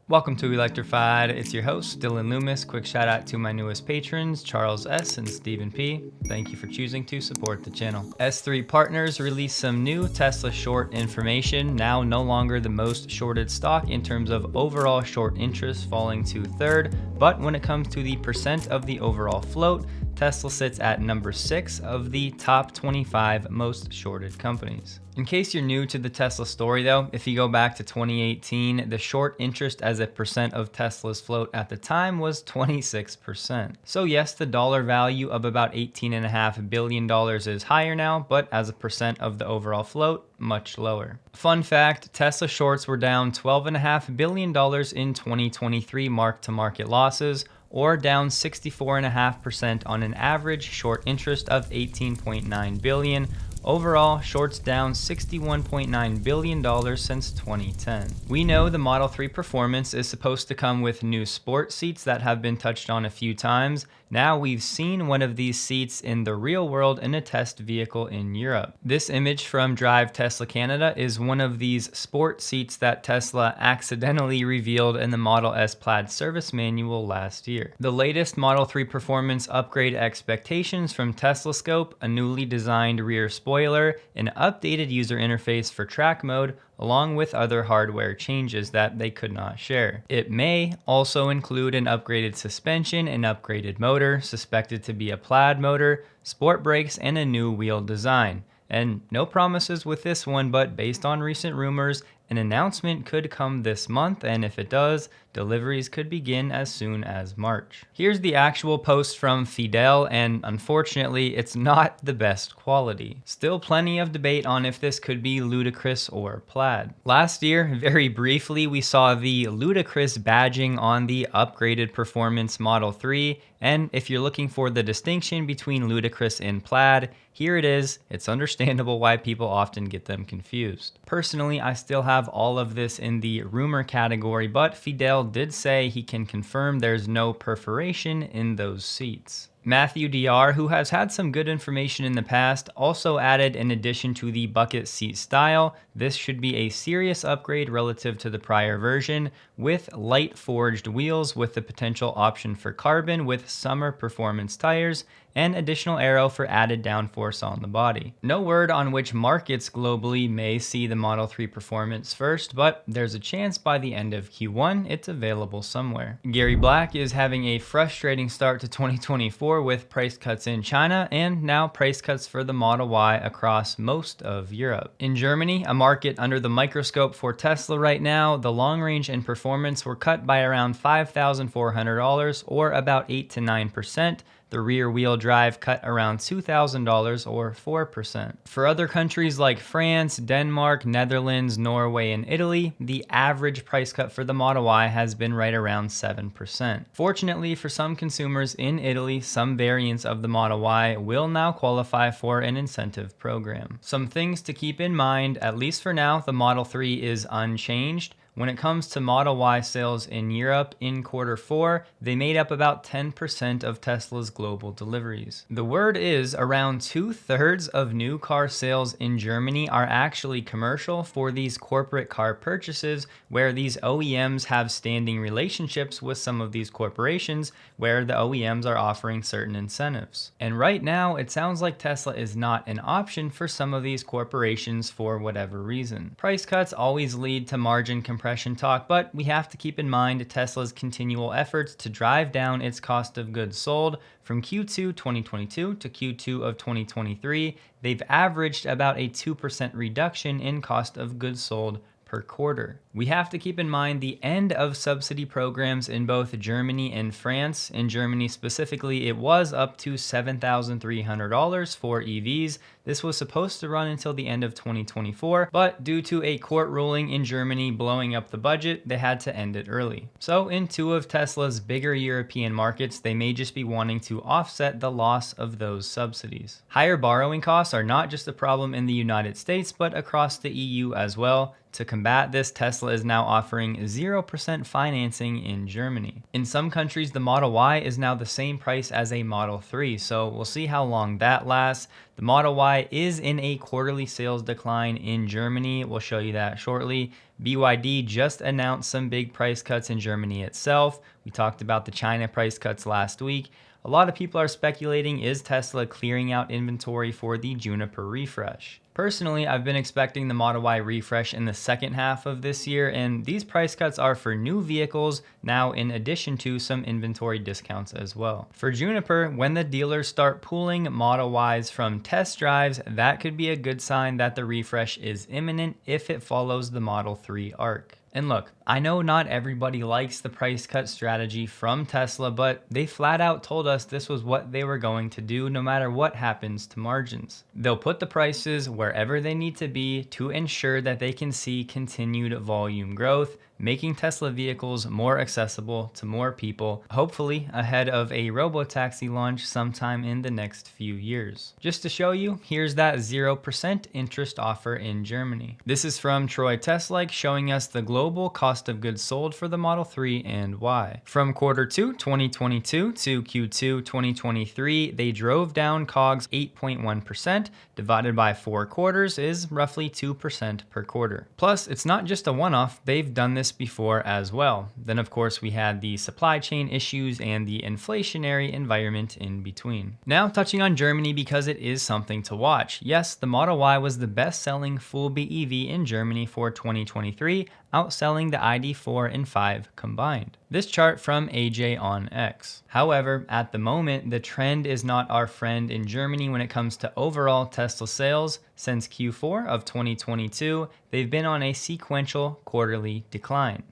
Welcome to Electrified. It's your host, Dylan Loomis. Quick shout out to my newest patrons, Charles S. and Stephen P. Thank you for choosing to support the channel. S3 Partners released some new Tesla short information, now no longer the most shorted stock in terms of overall short interest, falling to third. But when it comes to the percent of the overall float, Tesla sits at number 6 of the top 25 most shorted companies. In case you're new to the Tesla story though, if you go back to 2018, the short interest as a percent of Tesla's float at the time was 26%. So yes, the dollar value of about $18.5 billion is higher now, but as a percent of the overall float, much lower. Fun fact, Tesla shorts were down $12.5 billion in 2023 mark-to-market losses, or down 64.5% on an average short interest of $18.9 billion. Overall, shorts down $61.9 billion since 2010. We know the Model 3 Performance is supposed to come with new sport seats that have been touched on a few times. Now we've seen one of these seats in the real world in a test vehicle in Europe. This image from Drive Tesla Canada is one of these sport seats that Tesla accidentally revealed in the Model S Plaid service manual last year. The latest Model 3 Performance upgrade expectations from Tesla Scope, a newly designed rear spoiler, an updated user interface for track mode, along with other hardware changes that they could not share. It may also include an upgraded suspension, an upgraded motor, suspected to be a Plaid motor, sport brakes, and a new wheel design. And no promises with this one, but based on recent rumors, an announcement could come this month, and if it does, deliveries could begin as soon as March. Here's the actual post from Fidel, and unfortunately, it's not the best quality. Still plenty of debate on if this could be ludicrous or Plaid. Last year, very briefly, we saw the ludicrous badging on the upgraded Performance Model 3, and if you're looking for the distinction between ludicrous and Plaid, here it is. It's understandable why people often get them confused. Personally, I still have all of this in the rumor category, but Fidel did say he can confirm there's no perforation in those seats. Matthew DR, who has had some good information in the past, also added in addition to the bucket seat style, this should be a serious upgrade relative to the prior version, with light forged wheels with the potential option for carbon with summer performance tires, and additional aero for added downforce on the body. No word on which markets globally may see the Model 3 Performance first, but there's a chance by the end of Q1 it's available somewhere. Gary Black is having a frustrating start to 2024 with price cuts in China and now price cuts for the Model Y across most of Europe. In Germany, a market under the microscope for Tesla right now, the long range and performance were cut by around $5,400 or about 8 to 9%. The rear wheel drive cut around $2,000 or 4%. For other countries like France, Denmark, Netherlands, Norway, and Italy, the average price cut for the Model Y has been right around 7%. Fortunately for some consumers in Italy, some variants of the Model Y will now qualify for an incentive program. Some things to keep in mind, at least for now, the Model 3 is unchanged. When it comes to Model Y sales in Europe in Q4, they made up about 10% of Tesla's global deliveries. The word is around 2/3 of new car sales in Germany are actually commercial for these corporate car purchases, where these OEMs have standing relationships with some of these corporations where the OEMs are offering certain incentives. And right now, it sounds like Tesla is not an option for some of these corporations for whatever reason. Price cuts always lead to margin compression talk, but we have to keep in mind Tesla's continual efforts to drive down its cost of goods sold. From Q2 2022 to Q2 of 2023, they've averaged about a 2% reduction in cost of goods sold per quarter. We have to keep in mind the end of subsidy programs in both Germany and France. In Germany specifically, it was up to $7,300 for EVs. This was supposed to run until the end of 2024, but due to a court ruling in Germany blowing up the budget, they had to end it early. So in two of Tesla's bigger European markets, they may just be wanting to offset the loss of those subsidies. Higher borrowing costs are not just a problem in the United States, but across the EU as well. To combat this, Tesla is now offering 0% financing in Germany. In some countries, the Model Y is now the same price as a Model 3, so we'll see how long that lasts. The Model Y Y is in a quarterly sales decline in Germany. We'll show you that shortly. BYD just announced some big price cuts in Germany itself. We talked about the China price cuts last week. A lot of people are speculating, is Tesla clearing out inventory for the Juniper refresh? Personally, I've been expecting the Model Y refresh in the second half of this year, and these price cuts are for new vehicles now, in addition to some inventory discounts as well. For Juniper, when the dealers start pulling Model Ys from test drives, that could be a good sign that the refresh is imminent if it follows the Model 3 arc. And look, I know not everybody likes the price cut strategy from Tesla, but they flat out told us this was what they were going to do no matter what happens to margins. They'll put the prices wherever they need to be to ensure that they can see continued volume growth, making Tesla vehicles more accessible to more people, hopefully ahead of a robotaxi launch sometime in the next few years. Just to show you, here's that 0% interest offer in Germany. This is from Troy Teslike, showing us the global cost of goods sold for the Model 3 and why. From Q2 2022 to Q2 2023, they drove down COGS 8.1%, divided by 4 quarters is roughly 2% per quarter. Plus, it's not just a one-off, they've done this before as well. Then of course we had the supply chain issues and the inflationary environment in between. Now touching on Germany, because it is something to watch. Yes, the Model Y was the best-selling full BEV in Germany for 2023, outselling the ID4 and 5 combined. This chart from AJ on X. However, at the moment, the trend is not our friend in Germany when it comes to overall Tesla sales. Since Q4 of 2022, they've been on a sequential quarterly decline.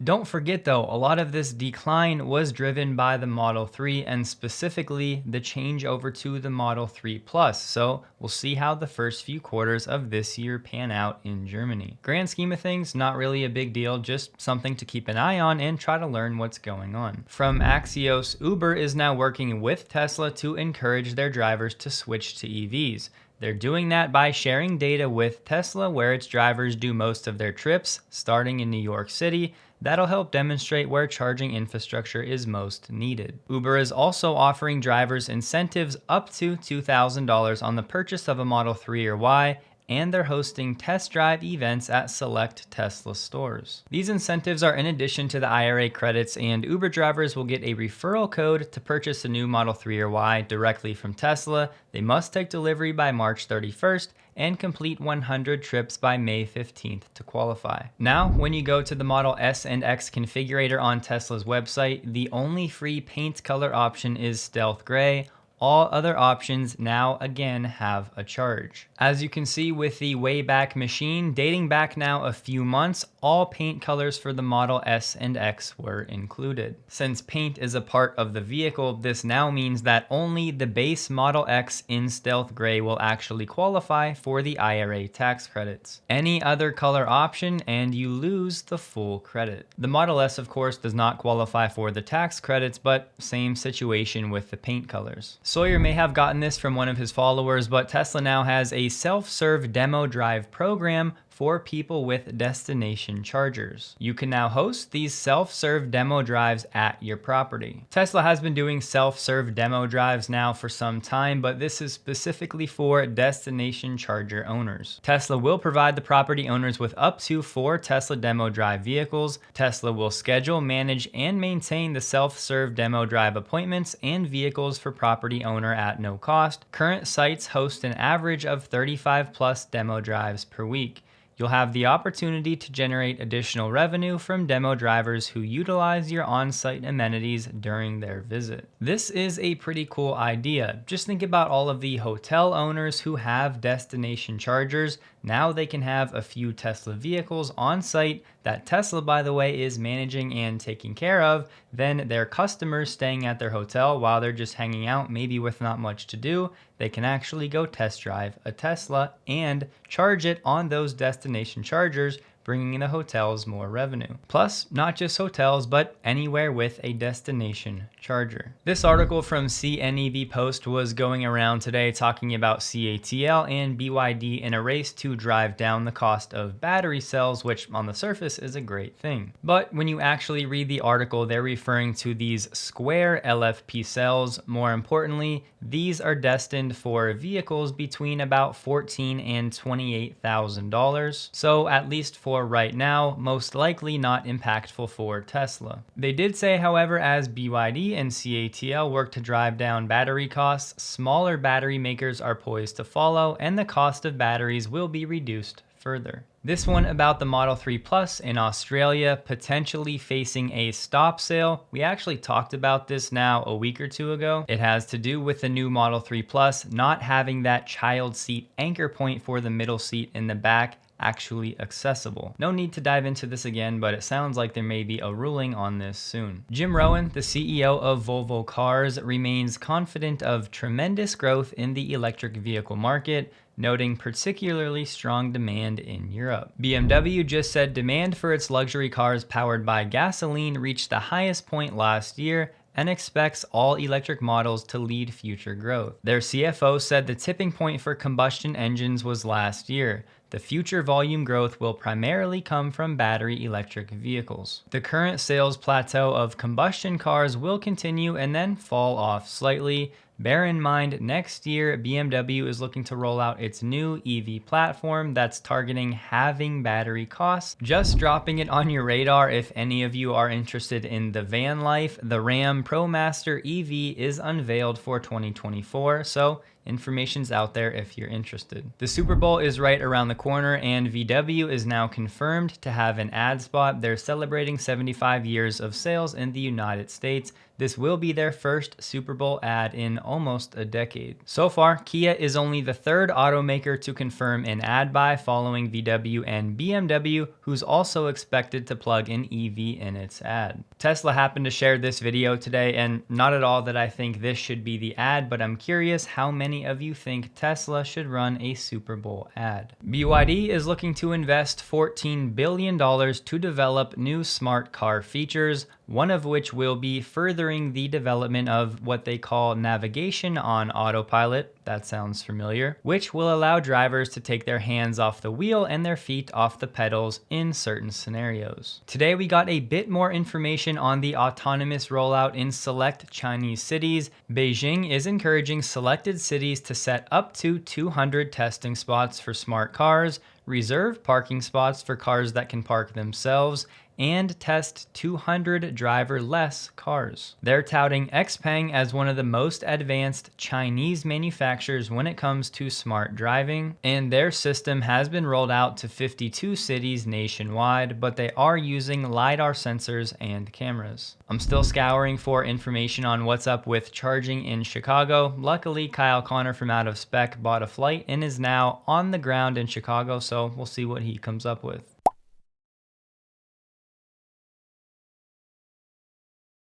Don't forget though, a lot of this decline was driven by the Model 3 and specifically the change over to the Model 3 Plus. So we'll see how the first few quarters of this year pan out in Germany. Grand scheme of things, not really a big deal, just something to keep an eye on and try to learn what's going on. From Axios, Uber is now working with Tesla to encourage their drivers to switch to EVs. They're doing that by sharing data with Tesla where its drivers do most of their trips, starting in New York City. That'll help demonstrate where charging infrastructure is most needed. Uber is also offering drivers incentives up to $2,000 on the purchase of a Model 3 or Y, and they're hosting test drive events at select Tesla stores. These incentives are in addition to the IRA credits, and Uber drivers will get a referral code to purchase a new Model 3 or Y directly from Tesla. They must take delivery by March 31st and complete 100 trips by May 15th to qualify. Now, when you go to the Model S and X configurator on Tesla's website, the only free paint color option is Stealth Gray. All other options now again have a charge. As you can see with the Wayback Machine, dating back now a few months, all paint colors for the Model S and X were included. Since paint is a part of the vehicle, this now means that only the base Model X in Stealth Gray will actually qualify for the IRA tax credits. Any other color option and you lose the full credit. The Model S, of course, does not qualify for the tax credits, but same situation with the paint colors. Sawyer may have gotten this from one of his followers, but Tesla now has a self-serve demo drive program for people with destination chargers. You can now host these self-serve demo drives at your property. Tesla has been doing self-serve demo drives now for some time, but this is specifically for destination charger owners. Tesla will provide the property owners with up to 4 Tesla demo drive vehicles. Tesla will schedule, manage, and maintain the self-serve demo drive appointments and vehicles for property owner at no cost. Current sites host an average of 35 plus demo drives per week. You'll have the opportunity to generate additional revenue from demo drivers who utilize your on-site amenities during their visit. This is a pretty cool idea. Just think about all of the hotel owners who have destination chargers. Now they can have a few Tesla vehicles on site that Tesla, by the way, is managing and taking care of. Then their customers staying at their hotel while they're just hanging out, maybe with not much to do, they can actually go test drive a Tesla and charge it on those destination chargers, bringing the hotels more revenue. Plus, not just hotels, but anywhere with a destination charger. This article from CNEV Post was going around today talking about CATL and BYD in a race to drive down the cost of battery cells, which on the surface is a great thing. But when you actually read the article, they're referring to these square LFP cells. More importantly, these are destined for vehicles between about $14,000 and $28,000. So at least for right now, most likely not impactful for Tesla. They did say, however, as BYD and CATL work to drive down battery costs, smaller battery makers are poised to follow, and the cost of batteries will be reduced further. This one about the Model 3 Plus in Australia potentially facing a stop sale. We actually talked about this now a week or two ago. It has to do with the new Model 3 Plus not having that child seat anchor point for the middle seat in the back actually accessible. No need to dive into this again, but it sounds like there may be a ruling on this soon. Jim Rowan, the CEO of Volvo Cars, remains confident of tremendous growth in the electric vehicle market, noting particularly strong demand in Europe. BMW just said demand for its luxury cars powered by gasoline reached the highest point last year and expects all electric models to lead future growth. Their CFO said the tipping point for combustion engines was last year. The future volume growth will primarily come from battery electric vehicles. The current sales plateau of combustion cars will continue and then fall off slightly. Bear in mind, next year, BMW is looking to roll out its new EV platform that's targeting halving battery costs. Just dropping it on your radar if any of you are interested in the van life, the Ram ProMaster EV is unveiled for 2024, so information's out there if you're interested. The Super Bowl is right around the corner, and VW is now confirmed to have an ad spot. They're celebrating 75 years of sales in the United States. This will be their first Super Bowl ad in almost a decade. So far, Kia is only the third automaker to confirm an ad buy, following VW and BMW, who's also expected to plug an EV in its ad. Tesla happened to share this video today, and not at all that I think this should be the ad, but I'm curious how many of you think Tesla should run a Super Bowl ad. BYD is looking to invest $14 billion to develop new smart car features, one of which will be furthering the development of what they call navigation on autopilot. That sounds familiar, which will allow drivers to take their hands off the wheel and their feet off the pedals in certain scenarios. Today we got a bit more information on the autonomous rollout in select Chinese cities. Beijing is encouraging selected cities to set up to 200 testing spots for smart cars, reserve parking spots for cars that can park themselves, and test 200 driver-less cars. They're touting XPeng as one of the most advanced Chinese manufacturers when it comes to smart driving, and their system has been rolled out to 52 cities nationwide, but they are using LiDAR sensors and cameras. I'm still scouring for information on what's up with charging in Chicago. Luckily, Kyle Connor from Out of Spec bought a flight and is now on the ground in Chicago, so we'll see what he comes up with.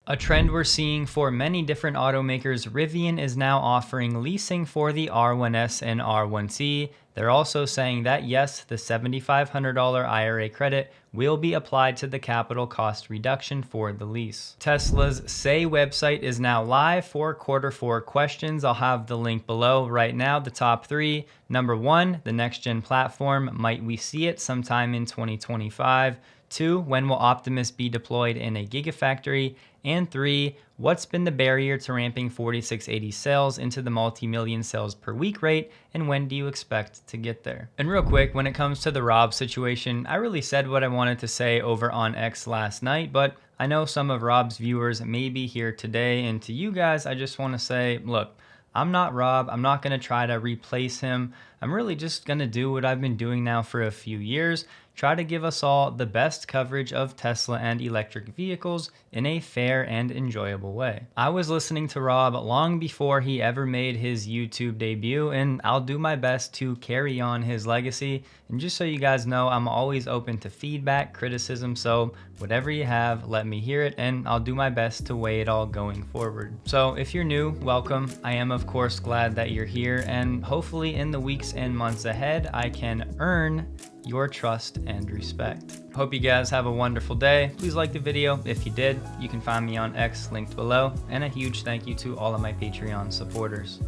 A trend we're seeing for many different automakers, Rivian is now offering leasing for the R1S and R1T. They're also saying that yes, the $7,500 IRA credit will be applied to the capital cost reduction for the lease. Tesla's Say website is now live for Q4 questions. I'll have the link below. Right now, the top three. Number one, the next-gen platform. Might we see it sometime in 2025? 2, when will Optimus be deployed in a gigafactory? And 3, what's been the barrier to ramping 4680 cells into the multi-million cells per week rate, and when do you expect to get there? And real quick, when it comes to the Rob situation, I really said what I wanted to say over on X last night, but I know some of Rob's viewers may be here today, and to you guys, I just want to say, look, I'm not Rob. I'm not going to try to replace him. I'm really just going to do what I've been doing now for a few years, try to give us all the best coverage of Tesla and electric vehicles in a fair and enjoyable way. I was listening to Rob long before he ever made his YouTube debut, and I'll do my best to carry on his legacy. And just so you guys know, I'm always open to feedback, criticism, so whatever you have, let me hear it, and I'll do my best to weigh it all going forward. So if you're new, welcome. I am of course glad that you're here, and hopefully in the weeks and months ahead, I can earn your trust and respect. Hope you guys have a wonderful day. Please like the video. If you did, you can find me on X linked below. And a huge thank you to all of my Patreon supporters.